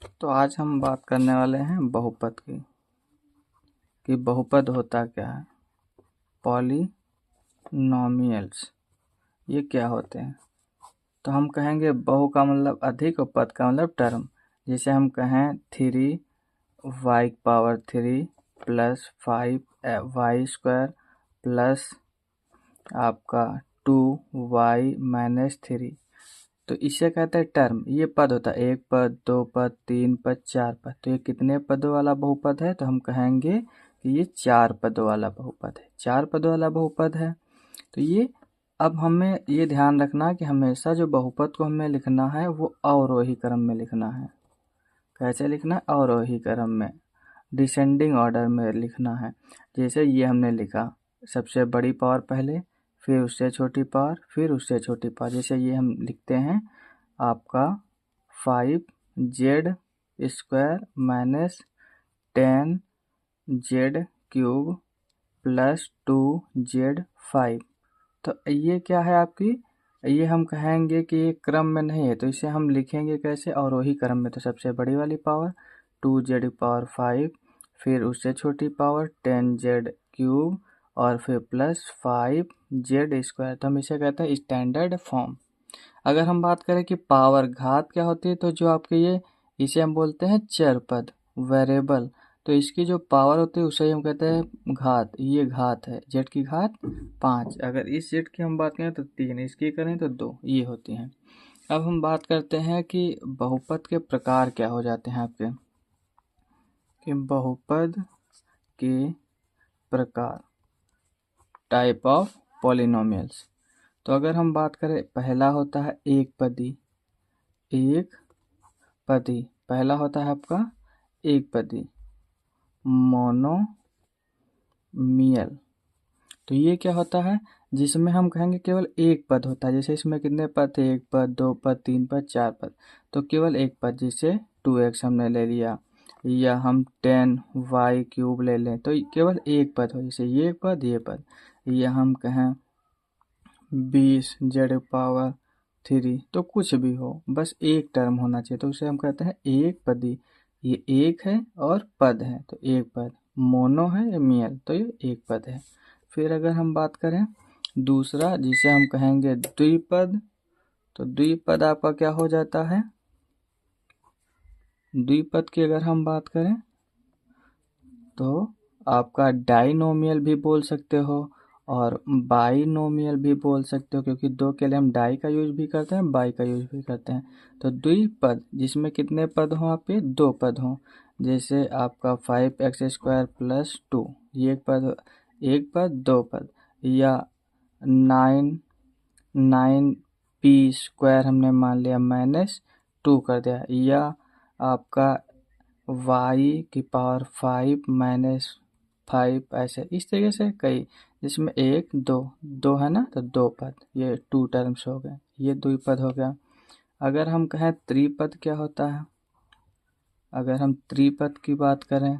तो आज हम बात करने वाले हैं बहुपद की कि बहुपद होता क्या है। पॉलिनोमियल्स ये क्या होते हैं। तो हम कहेंगे बहु का मतलब अधिक और पद का मतलब टर्म। जैसे हम कहें 3y³ प्लस 5y² प्लस आपका 2y−3। तो इसे कहते हैं टर्म। ये पद होता है एक पद, दो पद, तीन पद, चार पद। तो ये कितने पदों वाला बहुपद है? तो हम कहेंगे कि ये चार पदों वाला बहुपद है। चार पदों वाला बहुपद है। तो ये अब हमें ये ध्यान रखना कि हमेशा जो बहुपद को हमें लिखना है वो अवरोही क्रम में लिखना है। कैसे लिखना है? अवरोही क्रम में, डिसेंडिंग ऑर्डर में लिखना है। जैसे ये हमने लिखा, सबसे बड़ी पावर पहले, फिर उससे छोटी पावर, फिर उससे छोटी पावर। जैसे ये हम लिखते हैं आपका 5z² minus 10z³ plus 2z5। तो ये क्या है आपकी? ये हम कहेंगे कि ये क्रम में नहीं है, तो इसे हम लिखेंगे कैसे? अवरोही क्रम में। तो सबसे बड़ी वाली पावर 2z⁵, फिर उससे छोटी पावर 10z³ और फिर प्लस 5z²। तो हम इसे कहते हैं स्टैंडर्ड फॉर्म। अगर हम बात करें कि पावर घात क्या होती है, तो जो आपके ये इसे हम बोलते हैं चर पद, वेरिएबल। तो इसकी जो पावर होती है उसे हम कहते हैं घात। ये घात है, जेड की घात 5। अगर इस जेड की हम बात करें तो 3, इसकी करें तो 2, ये होती हैं। अब हम बात करते हैं कि बहुपद के प्रकार क्या हो जाते हैं आपके, कि बहुपद के प्रकार, टाइप ऑफ पॉलिनोमियल्स। तो अगर हम बात करें, पहला होता है एक पदी। एक पदी पहला होता है आपका एक पदी, मोनोमियल। तो ये क्या होता है? जिसमें हम कहेंगे केवल एक पद होता है। जैसे इसमें कितने पद थे? एक पद, दो पद, तीन पद, चार पद। तो केवल एक पद, जिसे 2x हमने ले लिया, या हम 10y³ ले लें, तो केवल एक पद हो। जैसे ये पद, या हम कहें 20z⁻3, तो कुछ भी हो, बस एक टर्म होना चाहिए। तो उसे हम कहते हैं एक पदी। ये एक है और पद है, तो एक पद। मोनो है या मियल, तो ये एक पद है। फिर अगर हम बात करें दूसरा, जिसे हम कहेंगे द्विपद, तो द्विपद आपका क्या हो जाता है? द्विपद की अगर हम बात करें तो आपका डाइनोमियल भी बोल सकते हो और बाइनोमियल भी बोल सकते हो, क्योंकि दो के लिए हम डाई का यूज भी करते हैं, बाई का यूज भी करते हैं। तो द्विपद जिसमें कितने पद हों आपके? दो पद हों। जैसे आपका 5x² प्लस 2, ये एक पद, दो पद। या 9p² हमने मान लिया -2 कर दिया। या आपका y⁵ ऐसे इस तरीके से कई, जिसमें एक दो दो है ना, तो दो पद, ये 2 टर्म्स हो गए, ये द्विपद हो गया। अगर हम कहें त्रिपद क्या होता है, अगर हम त्रिपद की बात करें,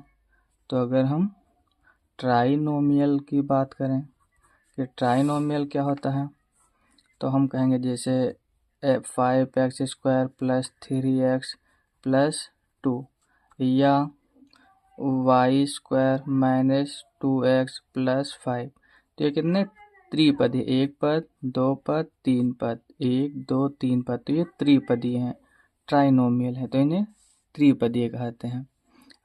तो अगर हम ट्राइनोमियल की बात करें कि ट्राइनोमियल क्या होता है, तो हम कहेंगे जैसे 5x² प्लस 3x प्लस 2, या y² माइनस 2x प्लस 5। तो ये कितने त्रिपदी? एक पद, दो पद, तीन पद, एक दो तीन पद। तो ये त्रिपदी हैं, ट्राइनोमियल है, तो इन्हें त्रिपदी कहते हैं।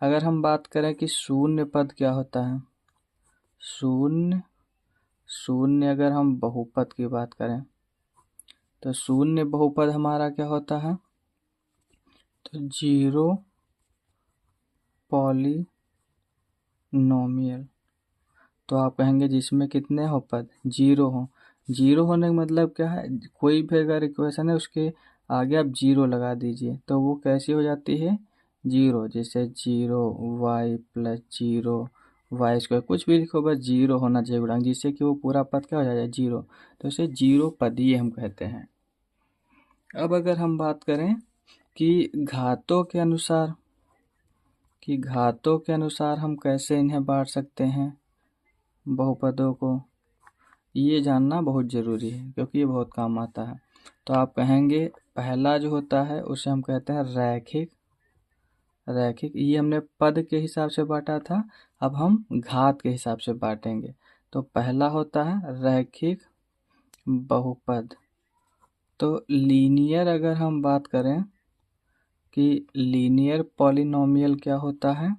अगर हम बात करें कि शून्य पद क्या होता है, शून्य शून्य अगर हम बहुपद की बात करें, तो शून्य बहुपद हमारा क्या होता है? तो जीरो पॉलिनोमियल। तो आप कहेंगे जिसमें कितने हो पद? जीरो हो। जीरो होने का मतलब क्या है? कोई भी अगर इक्वेशन है उसके आगे आप जीरो लगा दीजिए, तो वो कैसी हो जाती है? जीरो। जैसे 0y प्लस 0y², कुछ भी लिखो, बस जीरो होना चाहिए गुणांक, जिससे कि वो पूरा पद क्या हो जाए? जीरो। तो इसे जीरो पदीय हम कहते हैं। अब अगर हम बात करें कि घातों के अनुसार, हम कैसे इन्हें बांट सकते हैं बहुपदों को, ये जानना बहुत ज़रूरी है, क्योंकि ये बहुत काम आता है। तो आप कहेंगे पहला जो होता है उसे हम कहते हैं रैखिक रैखिक, ये हमने पद के हिसाब से बांटा था, अब हम घात के हिसाब से बांटेंगे। तो पहला होता है रैखिक बहुपद। तो लीनियर अगर हम बात करें कि लीनियर पॉलिनोमियल क्या होता है,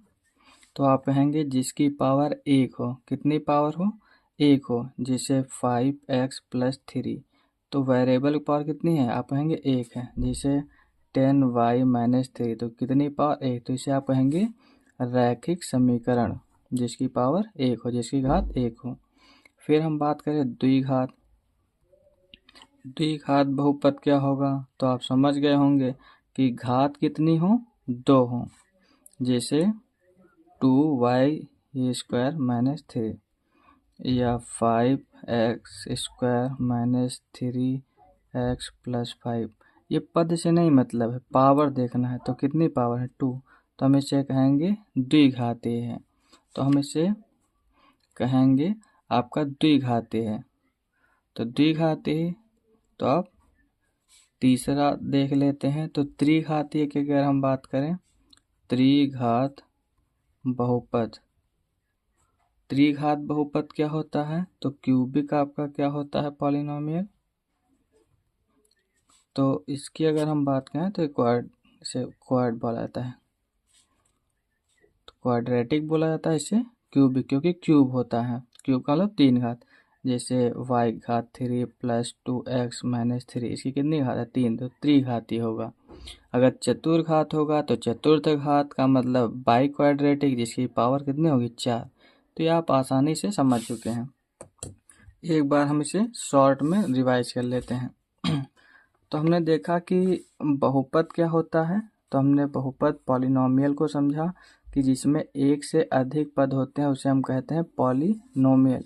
तो आप कहेंगे जिसकी पावर एक हो। कितनी पावर हो? एक हो। जैसे 5x+3, तो वेरिएबल की पावर कितनी है? आप कहेंगे एक है। जैसे 10y-3, तो कितनी पावर? एक। तो इसे आप कहेंगे रैखिक समीकरण जिसकी पावर एक हो, जिसकी घात एक हो। फिर हम बात करें द्विघात। द्विघात बहुपद क्या होगा? तो आप समझ गए होंगे कि घात कितनी हो? दो हो। जैसे 2y² या 5x² -3x+5। ये पद से नहीं मतलब है, पावर देखना है। तो कितनी पावर है? 2। तो हम इसे कहेंगे द्विघातीय है। तो हम इसे कहेंगे आपका द्विघातीय है। तो द्विघातीय, तो आप तीसरा देख लेते हैं। तो त्रिघातीय की अगर हम बात करें, त्रिघात बहुपद। त्रिघात बहुपद क्या होता है? तो क्यूबिक आपका क्या होता है? पॉलिनोमियल। तो इसकी अगर हम बात करें तो इसे क्वाड बोला जाता है, तो क्वाड्रेटिक बोला जाता है इसे क्यूबिक, क्योंकि क्यूब होता है। क्यूब का मतलब तीन घात। जैसे y³ + 2x - 3, इसकी कितनी घात है? 3। तो त्रिघाती होगा। अगर चतुर्घात होगा तो चतुर्थ घात का मतलब बाई क्वाड्रेटिक, जिसकी पावर कितनी होगी? 4। तो ये आप आसानी से समझ चुके हैं। एक बार हम इसे शॉर्ट में रिवाइज कर लेते हैं। तो हमने देखा कि बहुपद क्या होता है। तो हमने बहुपद पॉलिनोमियल को समझा कि जिसमें एक से अधिक पद होते हैं उसे हम कहते हैं पॉलिनोमियल।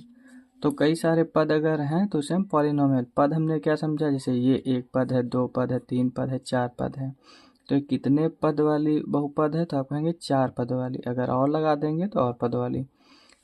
तो कई सारे पद अगर हैं तो उसे हम पॉलिनोमियल। पद हमने क्या समझा? जैसे ये एक पद है, दो पद है, तीन पद है, चार पद है। तो ये कितने पद वाली बहुपद है? तो आप कहेंगे चार पद वाली। अगर और लगा देंगे तो और पद वाली।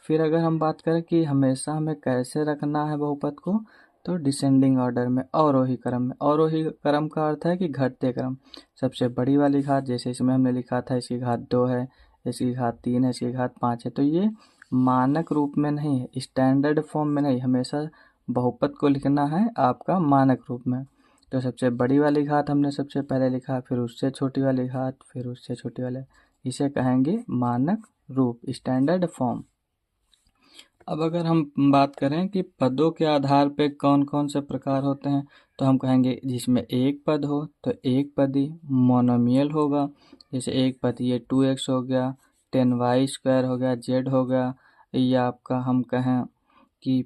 फिर अगर हम बात करें कि हमेशा हमें कैसे रखना है बहुपद को, तो डिसेंडिंग ऑर्डर में, अवरोही क्रम में। अवरोही क्रम का अर्थ है कि घटते क्रम। सबसे बड़ी वाली घात, जैसे इसमें हमने लिखा था इसकी घात 2 है, इसकी घात 3 है, इसकी घात 5 है। तो ये मानक रूप में नहीं है, स्टैंडर्ड फॉर्म में नहीं। हमेशा बहुपद को लिखना है आपका मानक रूप में। तो सबसे बड़ी वाली घात हमने सबसे पहले लिखा, फिर उससे छोटी वाली घात, फिर उससे छोटी वाले। इसे कहेंगे मानक रूप, स्टैंडर्ड फॉर्म। अब अगर हम बात करें कि पदों के आधार पे कौन कौन से प्रकार होते हैं, तो हम कहेंगे जिसमें एक पद हो तो एक पदी मोनोमियल होगा। जैसे एक पद ये 2x हो गया, 10y² हो गया, z हो गया, या आपका हम कहें कि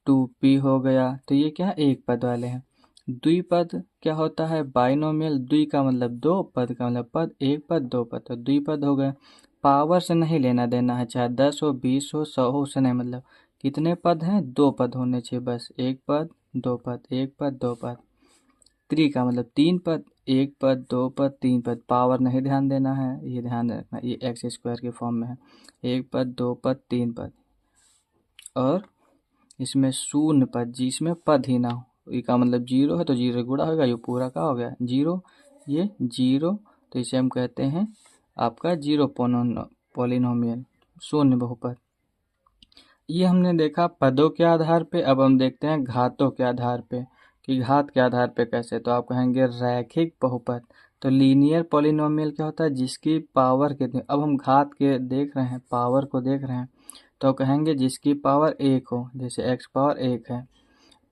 2p हो गया। तो ये क्या है? एक पद वाले हैं। द्विपद क्या होता है? बाइनोमियल। द्वि का मतलब दो, पद का मतलब पद, एक पद दो पद, तो द्विपद हो गए। पावर से नहीं लेना देना है, चाहे 10 हो, 20 हो, 100 हो, उससे नहीं मतलब। कितने पद हैं? दो पद होने चाहिए बस। एक पद दो पद, एक पद दो पद। त्रि का मतलब तीन पद, एक पद दो पद तीन पद। पावर नहीं ध्यान देना है, ये ध्यान रखना, ये x² के फॉर्म में है। एक पद दो पद तीन पद। और इसमें शून्य पद, जिसमें पद ही ना हो। ई का मतलब जीरो है तो जीरो गुणा होगा, ये पूरा का हो गया जीरो, ये जीरो। तो इसे हम कहते हैं आपका जीरो पॉलिनोमियल, शून्य बहुपद। ये हमने देखा पदों के आधार पे। अब हम देखते हैं घातों के आधार पे कि घात के आधार पे कैसे। तो आप कहेंगे रैखिक बहुपद। तो लीनियर पॉलिनोमियल क्या होता है? जिसकी पावर कितनी। अब हम घात के देख रहे हैं, पावर को देख रहे हैं, तो कहेंगे जिसकी पावर एक हो। जैसे x पावर एक है।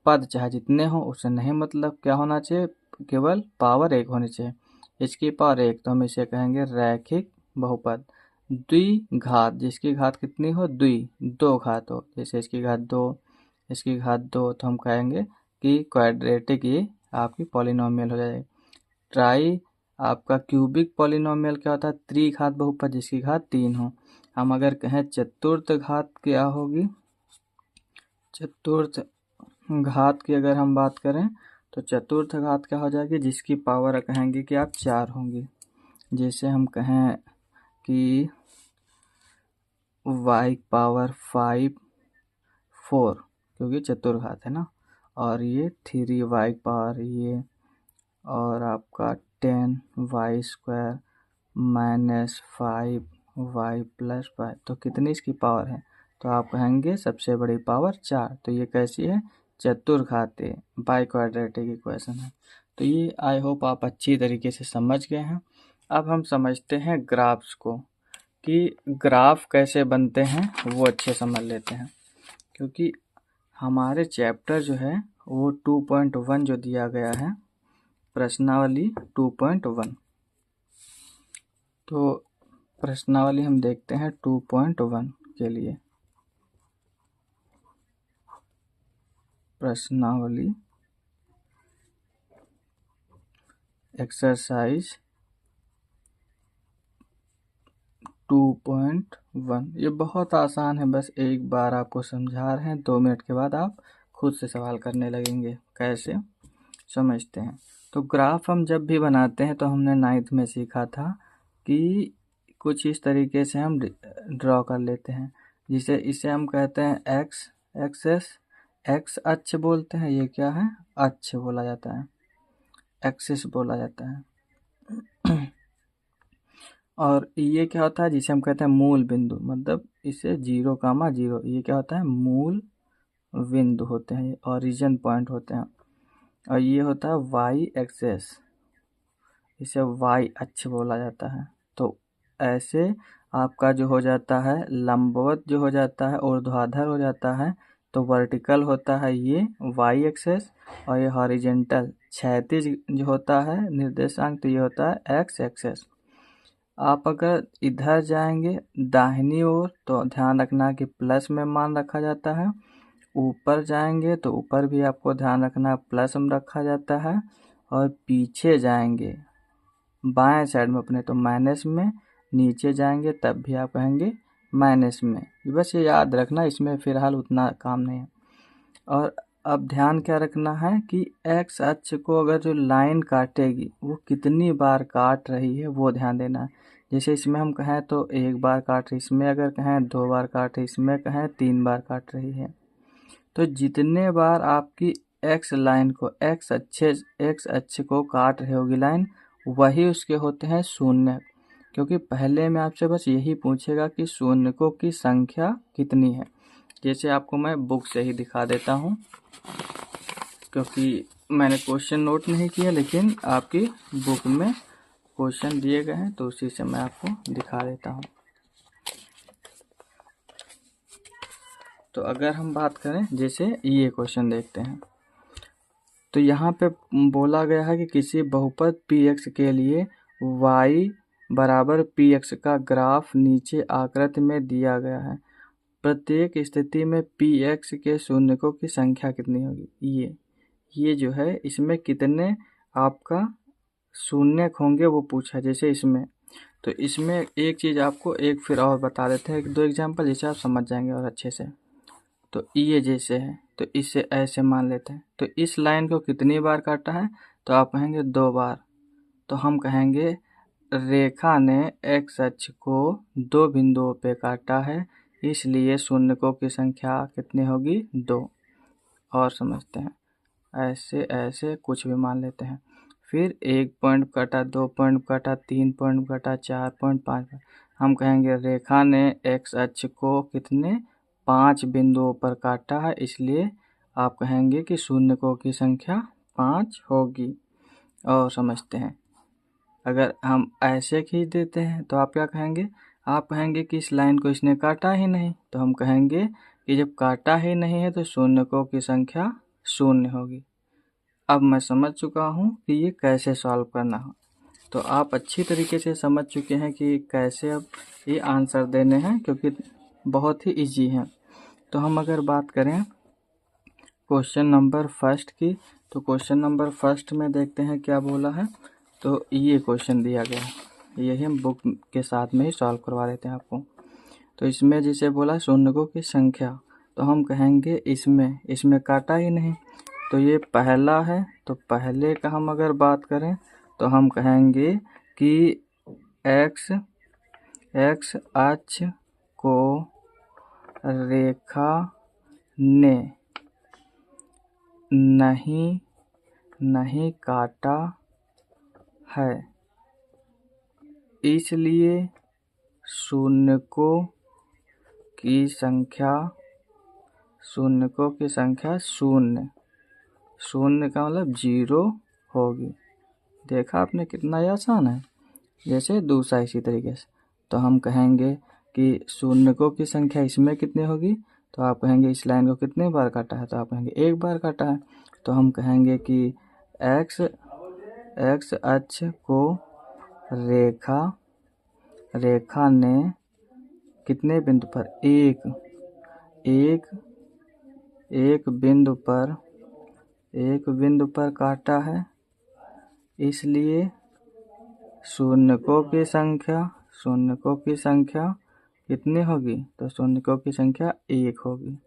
पद चाहे जितने हो उससे नहीं मतलब, क्या होना चाहिए? केवल पावर एक होनी चाहिए। इसकी पावर एक, तो हम इसे कहेंगे रैखिक बहुपद। द्विघात, जिसकी घात कितनी हो? दो घात हो। जैसे इसकी घात दो, इसकी घात दो, तो हम कहेंगे कि क्वाड्रेटिक ये आपकी पॉलिनोमियल हो जाएगी। ट्राई आपका क्यूबिक पॉलिनोमियल क्या होता है? त्रिघात बहुपद जिसकी घात तीन हो। हम अगर कहें चतुर्थ घात क्या होगी? चतुर्थ घात की अगर हम बात करें तो चतुर्थ घात क्या हो जाएगी? जिसकी पावर कहेंगे कि आप चार होंगी। जैसे हम कहें कि y पावर 5 4, क्योंकि चतुर्घात है ना। और ये 3y पावर ये, और आपका 10y² -5y+5 तो कितनी इसकी पावर है? तो आप कहेंगे सबसे बड़ी पावर 4। तो ये कैसी है? चतुर्घातीय बाई क्वाड्रेटिक इक्वेशन है। तो ये आई होप आप अच्छी तरीके से समझ गए हैं। अब हम समझते हैं ग्राफ्स को, कि ग्राफ कैसे बनते हैं वो अच्छे समझ लेते हैं, क्योंकि हमारे चैप्टर जो है वो 2.1 जो दिया गया है, प्रश्नावली 2.1। तो प्रश्नावली हम देखते हैं 2.1 के लिए। प्रश्नावली एक्सरसाइज 2.1 ये बहुत आसान है, बस एक बार आपको समझा रहे हैं, 2 मिनट के बाद आप खुद से सवाल करने लगेंगे। कैसे समझते हैं? तो ग्राफ हम जब भी बनाते हैं तो हमने 9th में सीखा था कि कुछ इस तरीके से हम ड्रॉ कर लेते हैं, जिसे इसे हम कहते हैं एक्स एक्सेस, एक्स अक्ष बोलते हैं। ये क्या है? अक्ष बोला जाता है, एक्सिस बोला जाता है। और ये क्या होता है? जिसे हम कहते हैं मूल बिंदु, मतलब इसे 0,0, ये क्या होता है? मूल बिंदु होते हैं, ओरिजिन पॉइंट होते हैं। और ये होता है वाई एक्सेस, इसे वाई अक्ष बोला जाता है। तो ऐसे आपका जो हो जाता है लंबवत, जो हो जाता है ऊर्ध्वाधर हो जाता है, तो वर्टिकल होता है ये वाई एक्सेस, और ये हॉरिजेंटल क्षैतिज जो होता है निर्देशांक, तो ये होता है एक्स एक्सेस। आप अगर इधर जाएंगे दाहिनी ओर तो ध्यान रखना कि प्लस में मान रखा जाता है, ऊपर जाएंगे तो ऊपर भी आपको ध्यान रखना प्लस में रखा जाता है, और पीछे जाएंगे बाएं साइड में अपने तो माइनस में, नीचे जाएंगे तब भी आप कहेंगे माइनस में। बस ये याद रखना, इसमें फिलहाल उतना काम नहीं है। और अब ध्यान क्या रखना है कि एक्स अक्ष को अगर जो लाइन काटेगी वो कितनी बार काट रही है वो ध्यान देना है। जैसे इसमें हम कहें तो 1 बार काट रही, इसमें अगर कहें 2 बार काट रही, इसमें कहें 3 बार काट रही है। तो जितने बार आपकी एक्स लाइन को एक्स अक्ष को काट रही होगी लाइन, वही उसके होते हैं शून्य। क्योंकि पहले में आपसे बस यही पूछेगा कि शून्यकों की संख्या कितनी है। जैसे आपको मैं बुक से ही दिखा देता हूँ, क्योंकि मैंने क्वेश्चन नोट नहीं किया, लेकिन आपकी बुक में क्वेश्चन दिए गए हैं, तो उसी से मैं आपको दिखा देता हूँ। तो अगर हम बात करें, जैसे ये क्वेश्चन देखते हैं, तो यहाँ पे बोला गया है कि किसी बहुपद px के लिए y बराबर px का ग्राफ नीचे आकृति में दिया गया है। प्रत्येक स्थिति में px के शून्यकों की संख्या कितनी होगी? ये जो है इसमें कितने आपका शून्यक होंगे वो पूछा। जैसे इसमें, तो इसमें एक चीज़ आपको एक फिर और बता देते हैं, 2 एग्जाम्पल, जिससे आप समझ जाएंगे और अच्छे से। तो ये जैसे है तो इसे ऐसे मान लेते हैं। तो इस लाइन को कितनी बार काटा है? तो आप कहेंगे 2 बार। तो हम कहेंगे रेखा ने एक्स अक्ष को 2 बिंदुओं पे काटा है, इसलिए शून्यकों की संख्या कितनी होगी? 2। और समझते हैं, ऐसे ऐसे कुछ भी मान लेते हैं। फिर 1 पॉइंट काटा, 2 पॉइंट काटा, 3 पॉइंट काटा, 4 पॉइंट, 5। हम कहेंगे रेखा ने एक्स अक्ष को कितने 5 बिंदुओं पर काटा है, इसलिए आप कहेंगे कि शून्यकों की संख्या 5 होगी। और समझते हैं, अगर हम ऐसे खींच देते हैं तो आप क्या कहेंगे? आप कहेंगे कि इस लाइन को इसने काटा ही नहीं, तो हम कहेंगे कि जब काटा ही नहीं है तो शून्यकों की संख्या 0 होगी। अब मैं समझ चुका हूँ कि ये कैसे सॉल्व करना हो, तो आप अच्छी तरीके से समझ चुके हैं कि कैसे अब ये आंसर देने हैं, क्योंकि बहुत ही इजी है। तो हम अगर बात करें क्वेश्चन नंबर फर्स्ट की, तो क्वेश्चन नंबर फर्स्ट में देखते हैं क्या बोला है। तो ये क्वेश्चन दिया गया है, यही हम बुक के साथ में ही सॉल्व करवा देते हैं आपको। तो इसमें जैसे बोला शून्यकों की संख्या, तो हम कहेंगे इसमें काटा ही नहीं, तो ये पहला है। तो पहले का हम अगर बात करें तो हम कहेंगे कि एक्स अक्ष को रेखा ने नहीं काटा है, इसलिए शून्यकों की संख्या शून्य का मतलब 0 होगी। देखा आपने कितना ही आसान है। जैसे दूसरा इसी तरीके से, तो हम कहेंगे कि शून्यकों की संख्या इसमें कितनी होगी, तो आप कहेंगे इस लाइन को कितने बार काटा है, तो आप कहेंगे एक बार काटा है। तो हम कहेंगे कि एक्स अक्ष को रेखा ने कितने बिंदु पर एक बिंदु पर काटा है, इसलिए शून्यकों की संख्या कितनी होगी, तो शून्यकों की संख्या 1 होगी।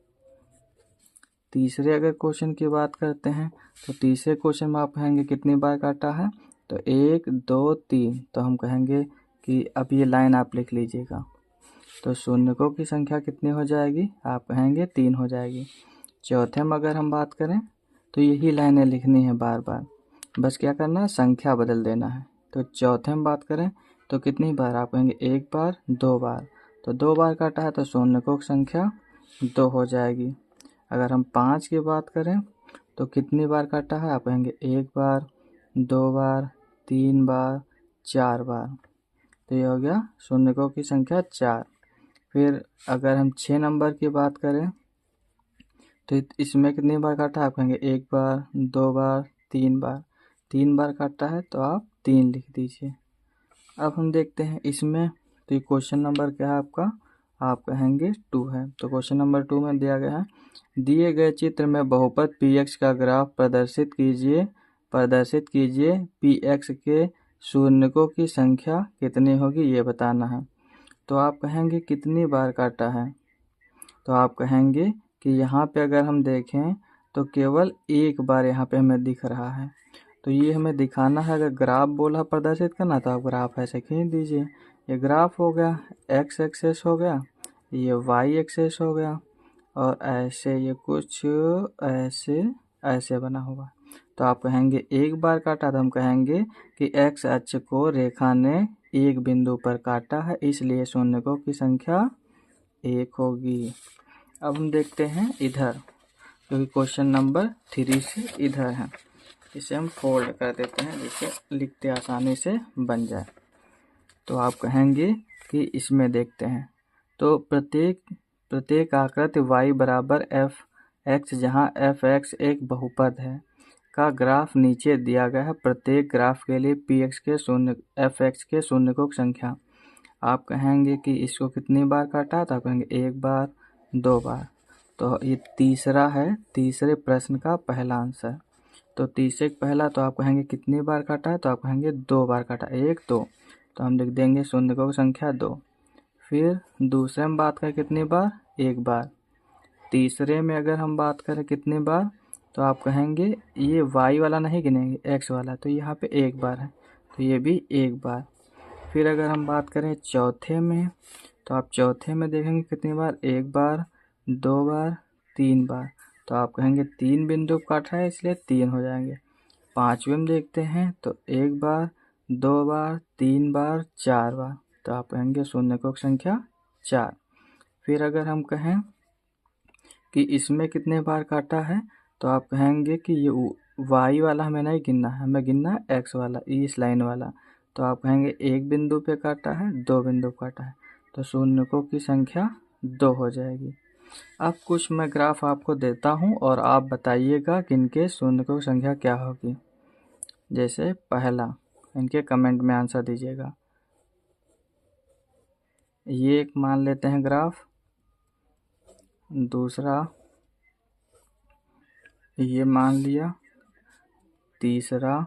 तीसरे अगर क्वेश्चन की बात करते हैं, तो तीसरे क्वेश्चन में आप कहेंगे कितनी बार काटा है, तो 1 2 3। तो हम कहेंगे कि अब ये लाइन आप लिख लीजिएगा, तो शून्यकों की संख्या कितनी हो जाएगी, आप कहेंगे 3 हो जाएगी। चौथे में अगर हम बात करें, तो यही लाइनें लिखनी है बार बार, बस क्या करना है, संख्या बदल देना है। तो चौथे में बात करें तो कितनी बार, आप कहेंगे 1 बार 2 बार, तो 2 बार काटा है तो शून्यकों की संख्या 2 हो जाएगी। अगर हम 5 की बात करें तो कितनी बार काटा है, आप कहेंगे 1 बार 2 बार 3 बार 4 बार, तो ये हो गया शून्यकों की संख्या 4। फिर अगर हम 6 नंबर की बात करें तो इसमें कितनी बार काटा है, आप कहेंगे 1 बार 2 बार 3 बार, 3 बार काटा है तो आप 3 लिख दीजिए। अब हम देखते हैं इसमें, तो ये क्वेश्चन नंबर क्या है आपका, आप कहेंगे 2 है। तो क्वेश्चन नंबर 2 में दिया गया है, दिए गए चित्र में बहुपद px का ग्राफ प्रदर्शित कीजिए px के शून्यकों की संख्या कितनी होगी, ये बताना है। तो आप कहेंगे कितनी बार काटा है, तो आप कहेंगे कि यहाँ पे अगर हम देखें तो केवल 1 बार यहाँ पे हमें दिख रहा है। तो ये हमें दिखाना है, अगर ग्राफ बोला प्रदर्शित करना तो आप ग्राफ ऐसे खींच दीजिए। ये ग्राफ हो गया, एक्स एक्सेस हो गया, ये वाई एक्सेस हो गया, और ऐसे ये कुछ ऐसे बना हुआ। तो आप कहेंगे 1 बार काटा, तो हम कहेंगे कि एक्स अक्ष को रेखा ने एक बिंदु पर काटा है, इसलिए शून्यकों की संख्या 1 होगी। अब हम देखते हैं इधर, क्योंकि क्वेश्चन नंबर 3 से इधर है, इसे हम फोल्ड कर देते हैं जिससे लिखते आसानी से बन जाए। तो आप कहेंगे कि इसमें देखते हैं, तो प्रत्येक आकृति y बराबर एफ एक्स, जहाँ एफ एक्स एक बहुपद है, का ग्राफ नीचे दिया गया है। प्रत्येक ग्राफ के लिए एफ एक्स के शून्यकों की संख्या। आप कहेंगे कि इसको कितनी बार काटा, तो आप कहेंगे 1 बार 2 बार। तो ये तीसरा है, तीसरे प्रश्न का पहला आंसर। तो तीसरे पहला, तो आप कहेंगे कितनी बार काटा है, तो आप कहेंगे 2 बार काटा, 1 2, तो हम लिख देंगे शून्यकों की संख्या 2। फिर दूसरे में बात करें कितनी बार, 1 बार। तीसरे में अगर हम बात करें कितनी बार, तो आप कहेंगे ये y वाला नहीं गिनेंगे, x वाला, तो यहाँ पे 1 बार है, तो ये भी 1 बार। फिर अगर हम बात करें चौथे में, तो आप चौथे में देखेंगे कितनी बार, 1 बार 2 बार 3 बार, तो आप कहेंगे 3 बिंदु काटा है इसलिए 3 हो जाएंगे। पाँचवें में देखते हैं तो 1 बार 2 बार 3 बार 4 बार, तो आप कहेंगे शून्यकों की संख्या 4। फिर अगर हम कहें कि इसमें कितने बार काटा है, तो आप कहेंगे कि ये y वाला हमें नहीं गिनना है, हमें गिनना है x वाला, इस लाइन वाला। तो आप कहेंगे 1 बिंदु पे काटा है, 2 बिंदु काटा है, तो शून्यकों की संख्या 2 हो जाएगी। अब कुछ मैं ग्राफ आपको देता हूँ और आप बताइएगा कि इनके शून्यकों की संख्या क्या होगी। जैसे पहला, इनके कमेंट में आंसर दीजिएगा। ये एक मान लेते हैं ग्राफ, दूसरा ये मान लिया, तीसरा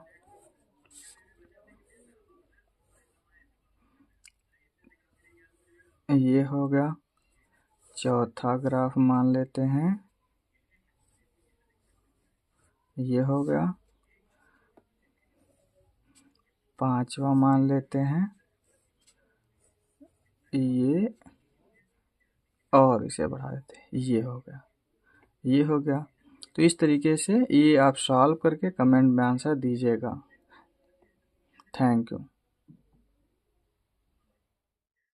ये हो गया, चौथा ग्राफ मान लेते हैं, ये हो गया, पांचवा मान लेते हैं ये, और इसे बढ़ा देते हैं, ये हो गया, ये हो गया। तो इस तरीके से ये आप सॉल्व करके कमेंट में आंसर दीजिएगा। Thank you.